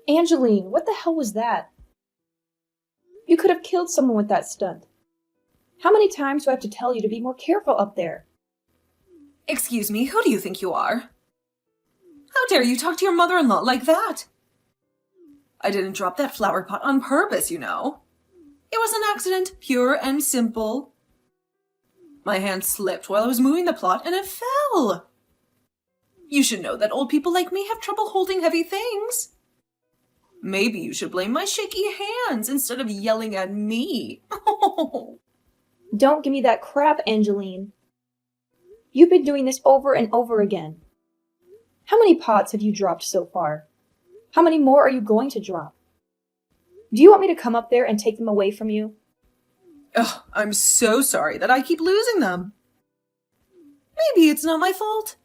Angeline, what the hell was that? You could have killed someone with that stunt. How many times do I have to tell you to be more careful up there? Excuse me, who do you think you are? How dare you talk to your mother-in-law like that? I didn't drop that flower pot on purpose, you know. It was an accident, pure and simple. My hand slipped while I was moving the plot and it fell. You should know that old people like me have trouble holding heavy things. Maybe you should blame my shaky hands instead of yelling at me. Don't give me that crap, Angeline. You've been doing this over and over again. How many pots have you dropped so far? How many more are you going to drop? Do you want me to come up there and take them away from you? Ugh, I'm so sorry that I keep losing them. Maybe it's not my fault.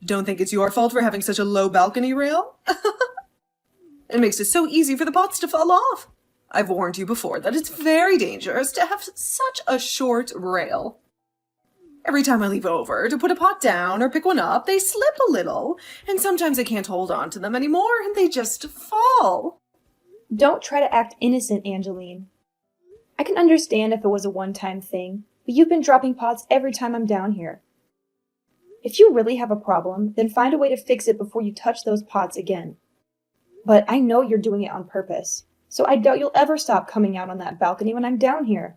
Don't think it's your fault for having such a low balcony rail? It makes it so easy for the pots to fall off. I've warned you before that it's very dangerous to have such a short rail. Every time I leave over to put a pot down or pick one up, they slip a little, and sometimes I can't hold on to them anymore and they just fall. Don't try to act innocent, Angeline. I can understand if it was a one-time thing, but you've been dropping pots every time I'm down here. If you really have a problem, then find a way to fix it before you touch those pots again. But I know you're doing it on purpose, so I doubt you'll ever stop coming out on that balcony when I'm down here.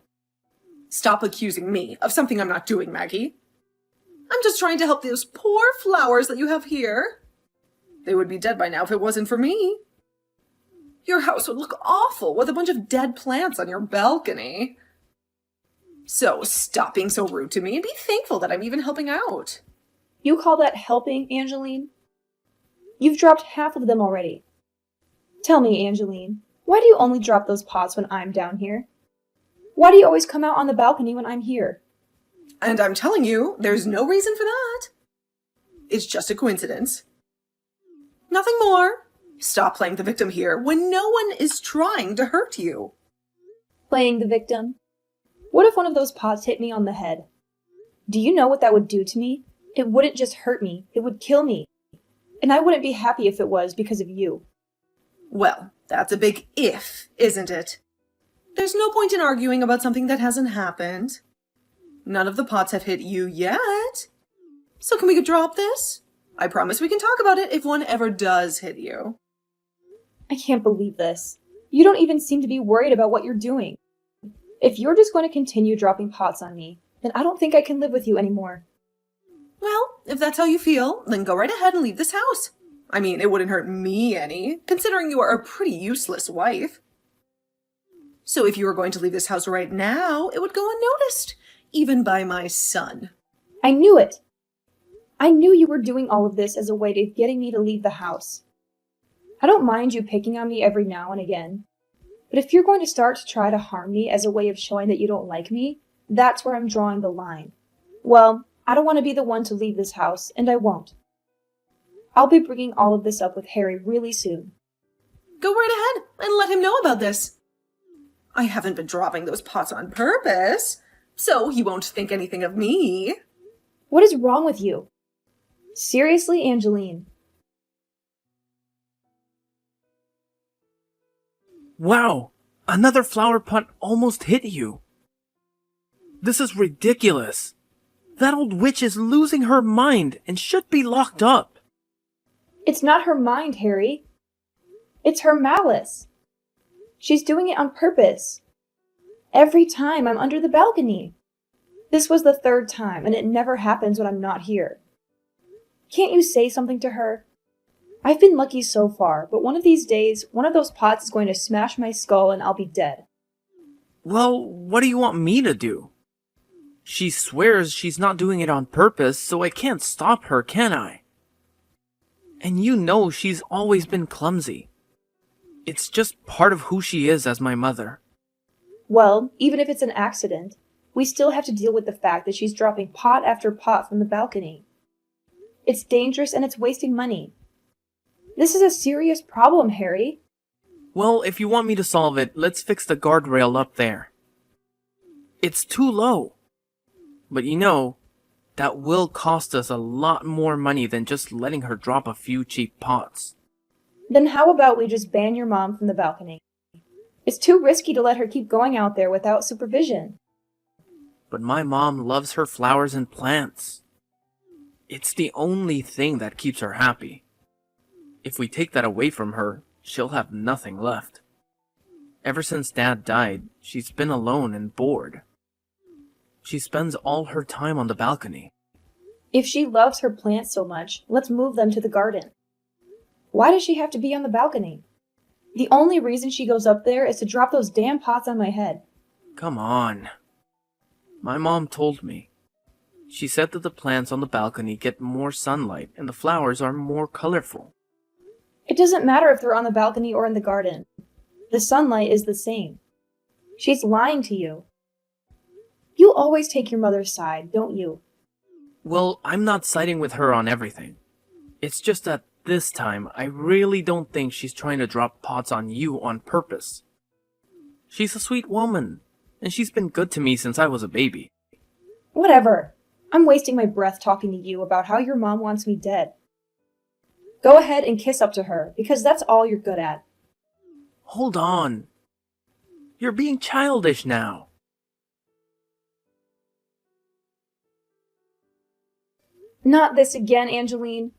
Stop accusing me of something I'm not doing, Maggie. I'm just trying to help those poor flowers that you have here. They would be dead by now if it wasn't for me. Your house would look awful with a bunch of dead plants on your balcony. So stop being so rude to me and be thankful that I'm even helping out. You call that helping, Angeline? You've dropped half of them already. Tell me, Angeline, why do you only drop those pots when I'm down here? Why do you always come out on the balcony when I'm here? And I'm telling you, there's no reason for that. It's just a coincidence. Nothing more. Stop playing the victim here when no one is trying to hurt you. Playing the victim? What if one of those pots hit me on the head? Do you know what that would do to me? It wouldn't just hurt me, it would kill me. And I wouldn't be happy if it was because of you. Well, that's a big if, isn't it? There's no point in arguing about something that hasn't happened. None of the pots have hit you yet. So can we drop this? I promise we can talk about it if one ever does hit you. I can't believe this. You don't even seem to be worried about what you're doing. If you're just going to continue dropping pots on me, then I don't think I can live with you anymore. Well, if that's how you feel, then go right ahead and leave this house. I mean, it wouldn't hurt me any, considering you are a pretty useless wife. So if you were going to leave this house right now, it would go unnoticed, even by my son. I knew it. I knew you were doing all of this as a way to getting me to leave the house. I don't mind you picking on me every now and again, but if you're going to start to try to harm me as a way of showing that you don't like me, that's where I'm drawing the line. Well, I don't want to be the one to leave this house, and I won't. I'll be bringing all of this up with Harry really soon. Go right ahead and let him know about this. I haven't been dropping those pots on purpose, so he won't think anything of me. What is wrong with you? Seriously, Angeline? Wow! Another flower pot almost hit you. This is ridiculous. That old witch is losing her mind and should be locked up. It's not her mind, Harry. It's her malice. She's doing it on purpose. Every time I'm under the balcony. This was the third time, and it never happens when I'm not here. Can't you say something to her? I've been lucky so far, but one of these days, one of those pots is going to smash my skull and I'll be dead. Well, what do you want me to do? She swears she's not doing it on purpose, so I can't stop her, can I? And you know she's always been clumsy. It's just part of who she is as my mother. Well, even if it's an accident, we still have to deal with the fact that she's dropping pot after pot from the balcony. It's dangerous and it's wasting money. This is a serious problem, Harry. Well, if you want me to solve it, let's fix the guardrail up there. It's too low. But you know, that will cost us a lot more money than just letting her drop a few cheap pots. Then how about we just ban your mom from the balcony? It's too risky to let her keep going out there without supervision. But my mom loves her flowers and plants. It's the only thing that keeps her happy. If we take that away from her, she'll have nothing left. Ever since Dad died, she's been alone and bored. She spends all her time on the balcony. If she loves her plants so much, let's move them to the garden. Why does she have to be on the balcony? The only reason she goes up there is to drop those damn pots on my head. Come on. My mom told me. She said that the plants on the balcony get more sunlight and the flowers are more colorful. It doesn't matter if they're on the balcony or in the garden. The sunlight is the same. She's lying to you. You always take your mother's side, don't you? Well, I'm not siding with her on everything. It's just that this time, I really don't think she's trying to drop pots on you on purpose. She's a sweet woman, and she's been good to me since I was a baby. Whatever. I'm wasting my breath talking to you about how your mom wants me dead. Go ahead and kiss up to her, because that's all you're good at. Hold on. You're being childish now. Not this again, Angeline.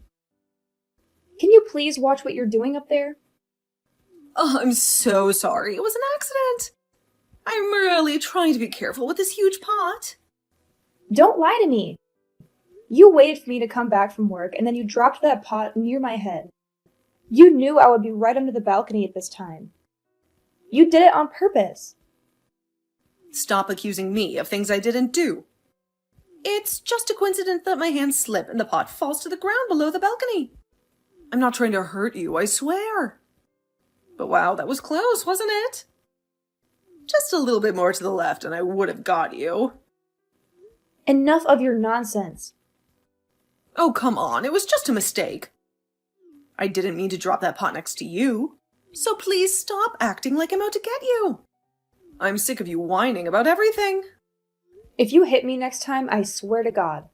Can you please watch what you're doing up there? Oh, I'm so sorry. It was an accident. I'm really trying to be careful with this huge pot. Don't lie to me. You waited for me to come back from work, and then you dropped that pot near my head. You knew I would be right under the balcony at this time. You did it on purpose. Stop accusing me of things I didn't do. It's just a coincidence that my hands slip and the pot falls to the ground below the balcony. I'm not trying to hurt you, I swear. But wow, that was close, wasn't it? Just a little bit more to the left and I would have got you. Enough of your nonsense. Oh, come on, it was just a mistake. I didn't mean to drop that pot next to you. So please stop acting like I'm out to get you. I'm sick of you whining about everything. If you hit me next time, I swear to God.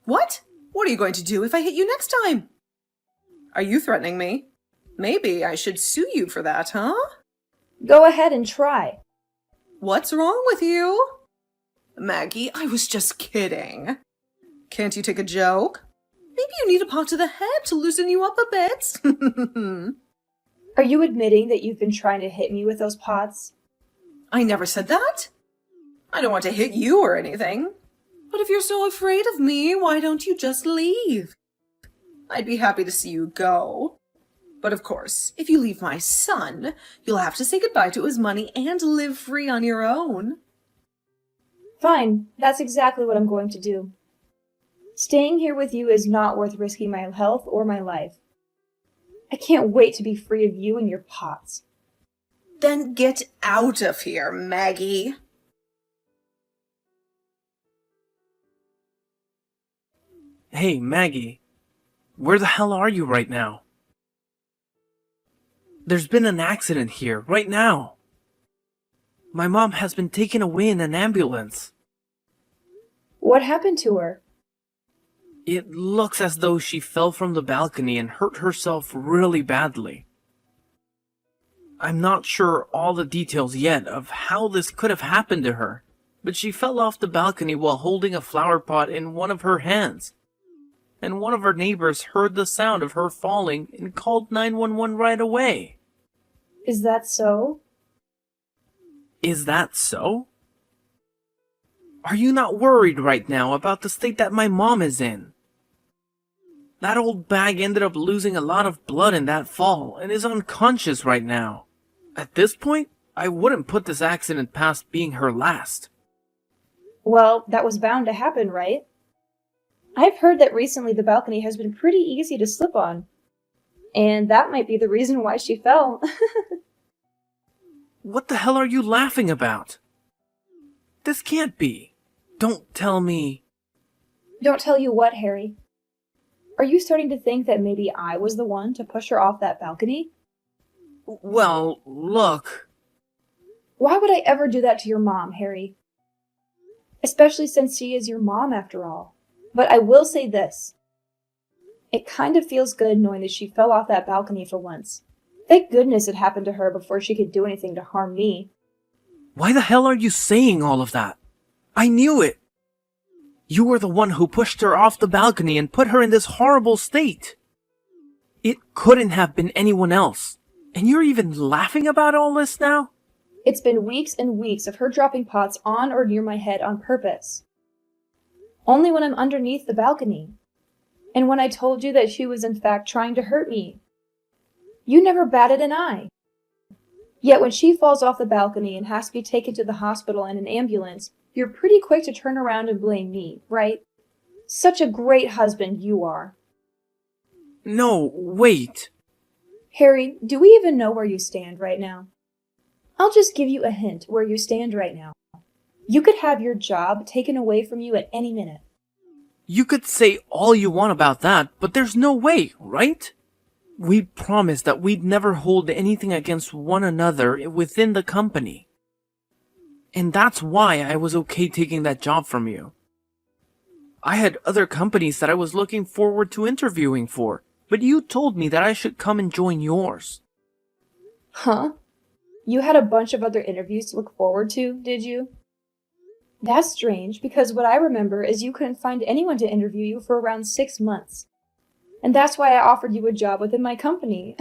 What? What are you going to do if I hit you next time? Are you threatening me? Maybe I should sue you for that, huh? Go ahead and try. What's wrong with you? Maggie, I was just kidding. Can't you take a joke? Maybe you need a pot to the head to loosen you up a bit. Are you admitting that you've been trying to hit me with those pots? I never said that. I don't want to hit you or anything. But if you're so afraid of me, why don't you just leave? I'd be happy to see you go. But of course, if you leave my son, you'll have to say goodbye to his money and live free on your own. Fine, that's exactly what I'm going to do. Staying here with you is not worth risking my health or my life. I can't wait to be free of you and your pots. Then get out of here, Maggie. Hey, Maggie. Where the hell are you right now? There's been an accident here, right now. My mom has been taken away in an ambulance. What happened to her? It looks as though she fell from the balcony and hurt herself really badly. I'm not sure all the details yet of how this could have happened to her, but she fell off the balcony while holding a flower pot in one of her hands. And one of her neighbors heard the sound of her falling and called 911 right away. Is that so? Is that so? Are you not worried right now about the state that my mom is in? That old bag ended up losing a lot of blood in that fall and is unconscious right now. At this point, I wouldn't put this accident past being her last. Well, that was bound to happen, right? I've heard that recently the balcony has been pretty easy to slip on. And that might be the reason why she fell. What the hell are you laughing about? This can't be. Don't tell me. Don't tell you what, Harry. Are you starting to think that maybe I was the one to push her off that balcony? Well, look. Why would I ever do that to your mom, Harry? Especially since she is your mom after all. But I will say this. It kind of feels good knowing that she fell off that balcony for once. Thank goodness it happened to her before she could do anything to harm me. Why the hell are you saying all of that? I knew it. You were the one who pushed her off the balcony and put her in this horrible state. It couldn't have been anyone else. And you're even laughing about all this now? It's been weeks and weeks of her dropping pots on or near my head on purpose. Only when I'm underneath the balcony. And when I told you that she was in fact trying to hurt me. You never batted an eye. Yet when she falls off the balcony and has to be taken to the hospital in an ambulance, you're pretty quick to turn around and blame me, right? Such a great husband you are. No, wait. Harry, do we even know where you stand right now? I'll just give you a hint where you stand right now. You could have your job taken away from you at any minute. You could say all you want about that, but there's no way, right? We promised that we'd never hold anything against one another within the company. And that's why I was okay taking that job from you. I had other companies that I was looking forward to interviewing for, but you told me that I should come and join yours. Huh? You had a bunch of other interviews to look forward to, did you? That's strange, because what I remember is you couldn't find anyone to interview you for around 6 months. And that's why I offered you a job within my company.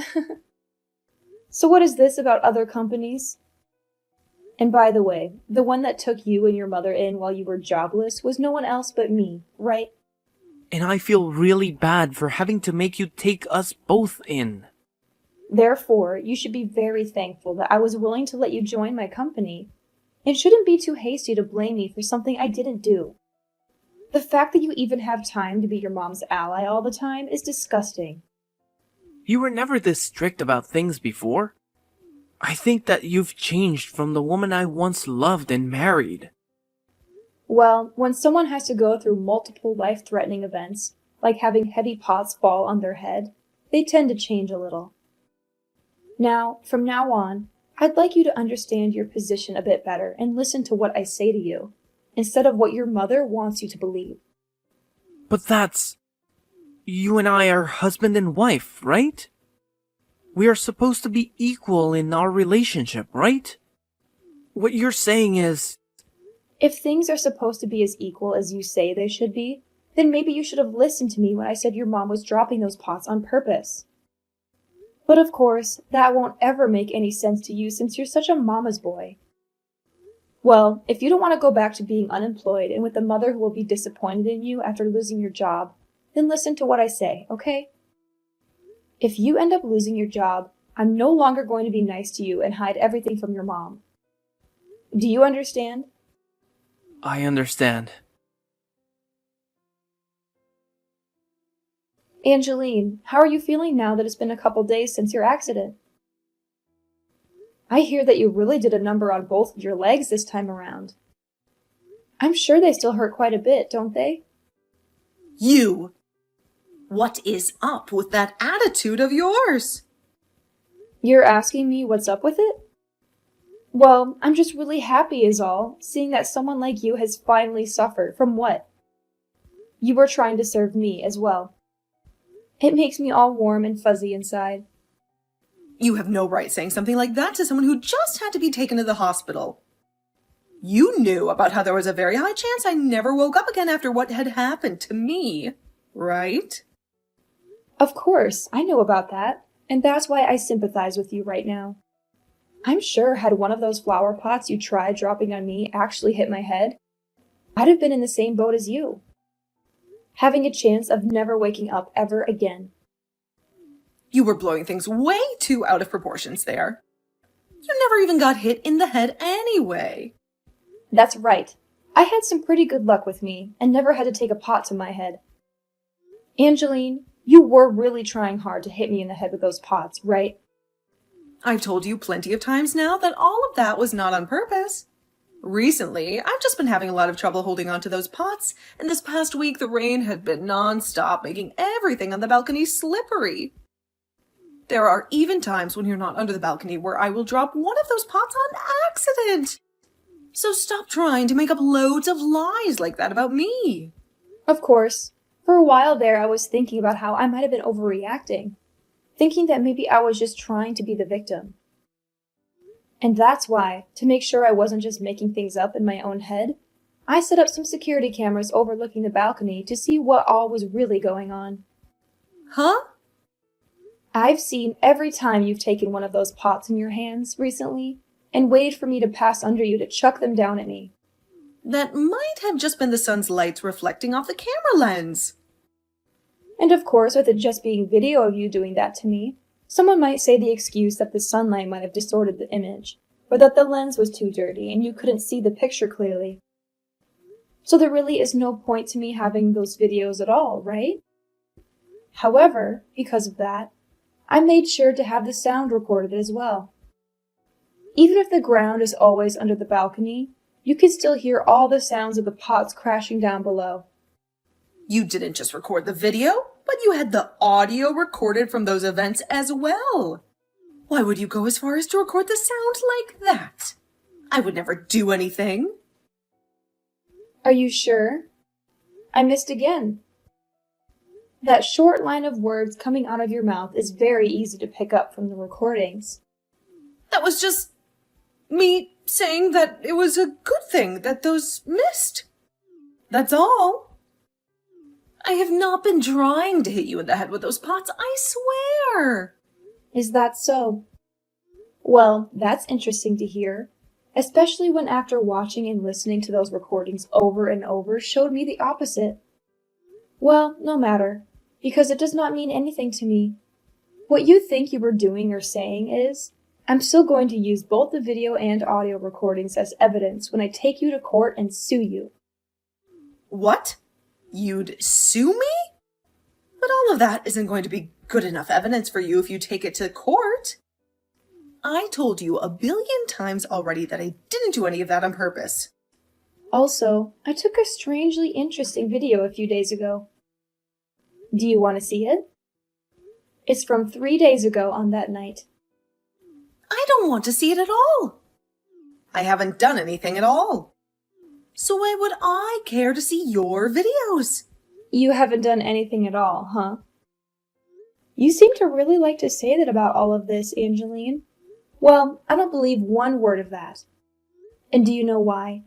So what is this about other companies? And by the way, the one that took you and your mother in while you were jobless was no one else but me, right? And I feel really bad for having to make you take us both in. Therefore, you should be very thankful that I was willing to let you join my company. It shouldn't be too hasty to blame me for something I didn't do. The fact that you even have time to be your mom's ally all the time is disgusting. You were never this strict about things before. I think that you've changed from the woman I once loved and married. Well, when someone has to go through multiple life-threatening events, like having heavy pots fall on their head, they tend to change a little. Now, from now on, I'd like you to understand your position a bit better and listen to what I say to you, instead of what your mother wants you to believe. But that's... You and I are husband and wife, right? We are supposed to be equal in our relationship, right? What you're saying is... If things are supposed to be as equal as you say they should be, then maybe you should have listened to me when I said your mom was dropping those pots on purpose. But of course, that won't ever make any sense to you since you're such a mama's boy. Well, if you don't want to go back to being unemployed and with a mother who will be disappointed in you after losing your job, then listen to what I say, okay? If you end up losing your job, I'm no longer going to be nice to you and hide everything from your mom. Do you understand? I understand. Angeline, how are you feeling now that it's been a couple days since your accident? I hear that you really did a number on both of your legs this time around. I'm sure they still hurt quite a bit, don't they? You! What is up with that attitude of yours? You're asking me what's up with it? Well, I'm just really happy is all, seeing that someone like you has finally suffered from what? You were trying to serve me as well. It makes me all warm and fuzzy inside. You have no right saying something like that to someone who just had to be taken to the hospital. You knew about how there was a very high chance I never woke up again after what had happened to me, right? Of course, I know about that, and that's why I sympathize with you right now. I'm sure had one of those flower pots you tried dropping on me actually hit my head, I'd have been in the same boat as you, having a chance of never waking up ever again. You were blowing things way too out of proportions there. You never even got hit in the head anyway. That's right. I had some pretty good luck with me, and never had to take a pot to my head. Angeline, you were really trying hard to hit me in the head with those pots, right? I've told you plenty of times now that all of that was not on purpose. Recently, I've just been having a lot of trouble holding on to those pots, and this past week the rain had been non-stop, making everything on the balcony slippery. There are even times when you're not under the balcony where I will drop one of those pots on accident. So stop trying to make up loads of lies like that about me. Of course. For a while there, I was thinking about how I might have been overreacting, thinking that maybe I was just trying to be the victim. And that's why, to make sure I wasn't just making things up in my own head, I set up some security cameras overlooking the balcony to see what all was really going on. Huh? I've seen every time you've taken one of those pots in your hands recently and waited for me to pass under you to chuck them down at me. That might have just been the sun's lights reflecting off the camera lens. And of course, with it just being video of you doing that to me, someone might say the excuse that the sunlight might have distorted the image, or that the lens was too dirty and you couldn't see the picture clearly. So there really is no point to me having those videos at all, right? However, because of that, I made sure to have the sound recorded as well. Even if the ground is always under the balcony, you can still hear all the sounds of the pots crashing down below. You didn't just record the video, but you had the audio recorded from those events as well. Why would you go as far as to record the sound like that? I would never do anything. Are you sure? I missed again. That short line of words coming out of your mouth is very easy to pick up from the recordings. That was just me saying that it was a good thing that those missed. That's all. I have not been trying to hit you in the head with those pots, I swear. Is that so? Well, that's interesting to hear, especially when after watching and listening to those recordings over and over showed me the opposite. Well, no matter, because it does not mean anything to me. What you think you were doing or saying is, I'm still going to use both the video and audio recordings as evidence when I take you to court and sue you. What? You'd sue me? But all of that isn't going to be good enough evidence for you if you take it to court. I told you a billion times already that I didn't do any of that on purpose. Also, I took a strangely interesting video a few days ago. Do you want to see it? It's from 3 days ago on that night. I don't want to see it at all. I haven't done anything at all. So why would I care to see your videos? You haven't done anything at all, huh? You seem to really like to say that about all of this, Angeline. Well, I don't believe one word of that. And do you know why?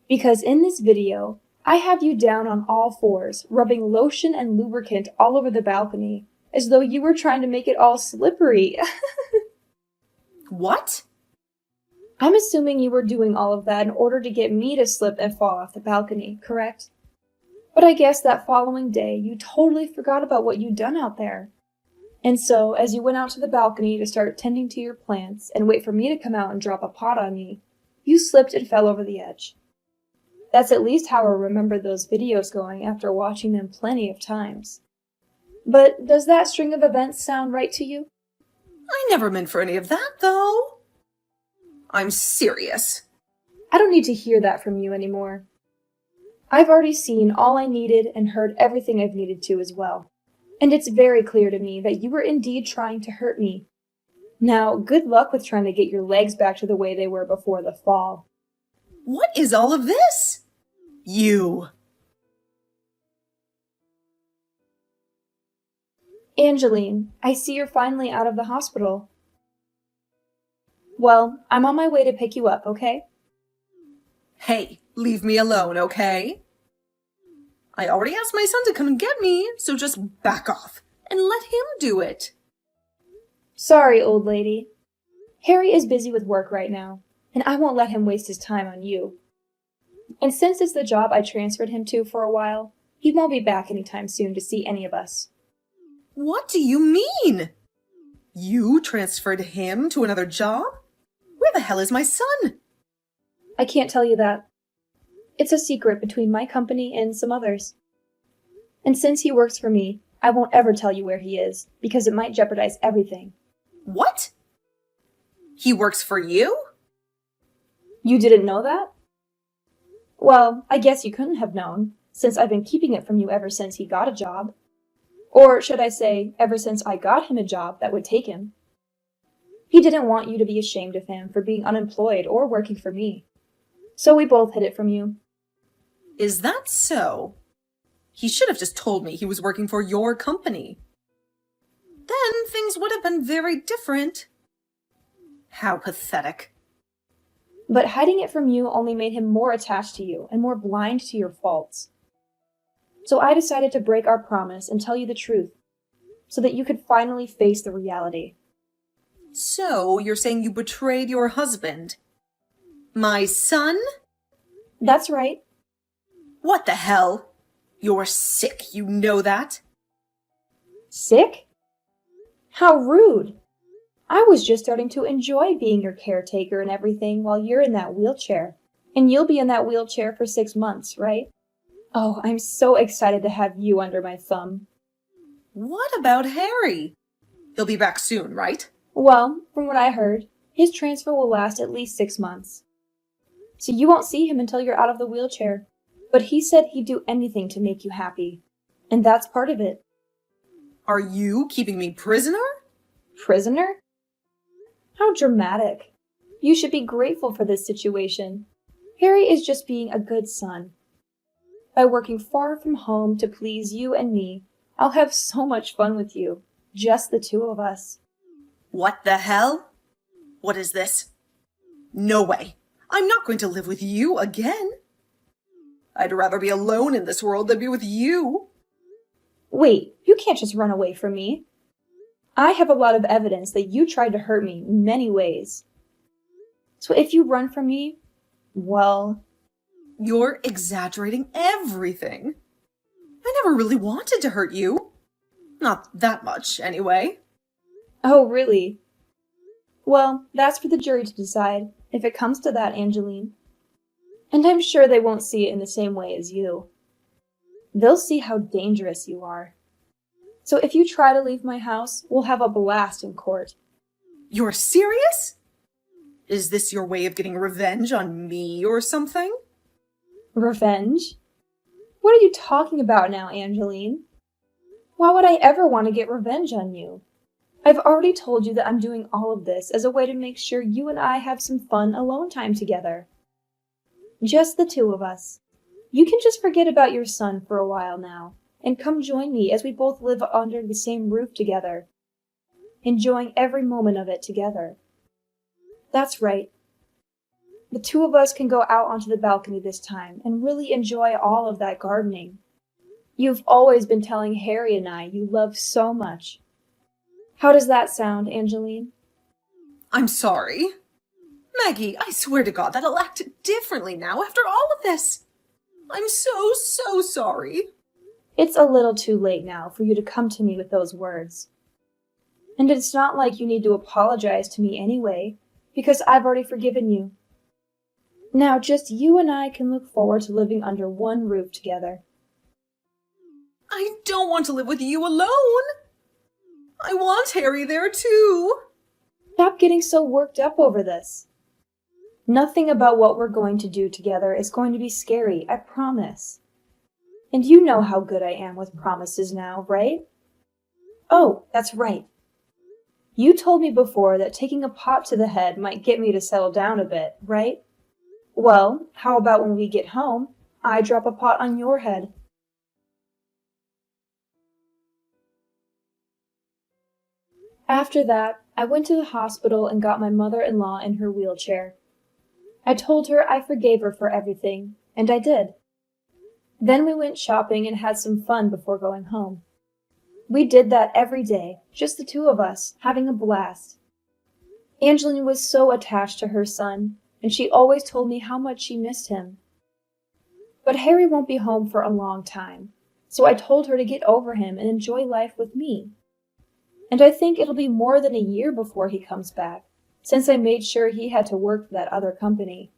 Because in this video, I have you down on all fours, rubbing lotion and lubricant all over the balcony, as though you were trying to make it all slippery. What? I'm assuming you were doing all of that in order to get me to slip and fall off the balcony, correct? But I guess that following day, you totally forgot about what you'd done out there. And so, as you went out to the balcony to start tending to your plants and wait for me to come out and drop a pot on you, you slipped and fell over the edge. That's at least how I remember those videos going after watching them plenty of times. But does that string of events sound right to you? I never meant for any of that, though. I'm serious. I don't need to hear that from you anymore. I've already seen all I needed and heard everything I've needed to as well. And it's very clear to me that you were indeed trying to hurt me. Now, good luck with trying to get your legs back to the way they were before the fall. What is all of this? You. Angeline, I see you're finally out of the hospital. Well, I'm on my way to pick you up, okay? Hey, leave me alone, okay? I already asked my son to come and get me, so just back off and let him do it. Sorry, old lady. Harry is busy with work right now, and I won't let him waste his time on you. And since it's the job I transferred him to for a while, he won't be back anytime soon to see any of us. What do you mean? You transferred him to another job? Where the hell is my son? I can't tell you that. It's a secret between my company and some others. And since he works for me, I won't ever tell you where he is, because it might jeopardize everything. What? He works for you? You didn't know that? Well, I guess you couldn't have known, since I've been keeping it from you ever since he got a job. Or should I say, ever since I got him a job that would take him. He didn't want you to be ashamed of him for being unemployed or working for me. So we both hid it from you. Is that so? He should have just told me he was working for your company. Then things would have been very different. How pathetic. But hiding it from you only made him more attached to you and more blind to your faults. So I decided to break our promise and tell you the truth, so that you could finally face the reality. So, you're saying you betrayed your husband? My son? That's right. What the hell? You're sick, you know that? Sick? How rude! I was just starting to enjoy being your caretaker and everything while you're in that wheelchair. And you'll be in that wheelchair for 6 months, right? Oh, I'm so excited to have you under my thumb. What about Harry? He'll be back soon, right? Well, from what I heard, his transfer will last at least 6 months. So you won't see him until you're out of the wheelchair. But he said he'd do anything to make you happy. And that's part of it. Are you keeping me prisoner? Prisoner? How dramatic. You should be grateful for this situation. Harry is just being a good son. By working far from home to please you and me, I'll have so much fun with you. Just the two of us. What the hell? What is this? No way. I'm not going to live with you again. I'd rather be alone in this world than be with you. Wait, you can't just run away from me. I have a lot of evidence that you tried to hurt me in many ways. So if you run from me, well... You're exaggerating everything. I never really wanted to hurt you. Not that much, anyway. Oh, really? Well, that's for the jury to decide, if it comes to that, Angeline. And I'm sure they won't see it in the same way as you. They'll see how dangerous you are. So if you try to leave my house, we'll have a blast in court. You're serious? Is this your way of getting revenge on me or something? Revenge? What are you talking about now, Angeline? Why would I ever want to get revenge on you? I've already told you that I'm doing all of this as a way to make sure you and I have some fun alone time together. Just the two of us. You can just forget about your son for a while now, and come join me as we both live under the same roof together, enjoying every moment of it together. That's right. The two of us can go out onto the balcony this time and really enjoy all of that gardening. You've always been telling Harry and I you love so much. How does that sound, Angeline? I'm sorry. Maggie, I swear to God that I'll act differently now after all of this. I'm so sorry. It's a little too late now for you to come to me with those words. And it's not like you need to apologize to me anyway, because I've already forgiven you. Now just you and I can look forward to living under one roof together. I don't want to live with you alone. I want Harry there too. Stop getting so worked up over this. Nothing about what we're going to do together is going to be scary, I promise. And you know how good I am with promises now, right? Oh, that's right. You told me before that taking a pot to the head might get me to settle down a bit, right? Well, how about when we get home, I drop a pot on your head? After that, I went to the hospital and got my mother-in-law in her wheelchair. I told her I forgave her for everything, and I did. Then we went shopping and had some fun before going home. We did that every day, just the two of us, having a blast. Angeline was so attached to her son, and she always told me how much she missed him. But Harry won't be home for a long time, so I told her to get over him and enjoy life with me. And I think it'll be more than a year before he comes back, since I made sure he had to work for that other company.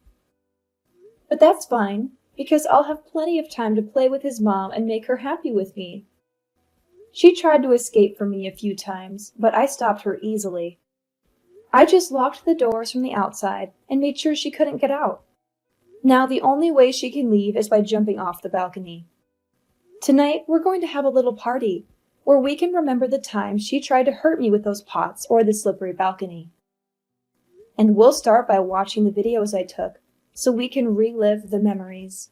But that's fine, because I'll have plenty of time to play with his mom and make her happy with me. She tried to escape from me a few times, but I stopped her easily. I just locked the doors from the outside and made sure she couldn't get out. Now the only way she can leave is by jumping off the balcony. Tonight we're going to have a little party, where we can remember the time she tried to hurt me with those pots or the slippery balcony. And we'll start by watching the videos I took, so we can relive the memories.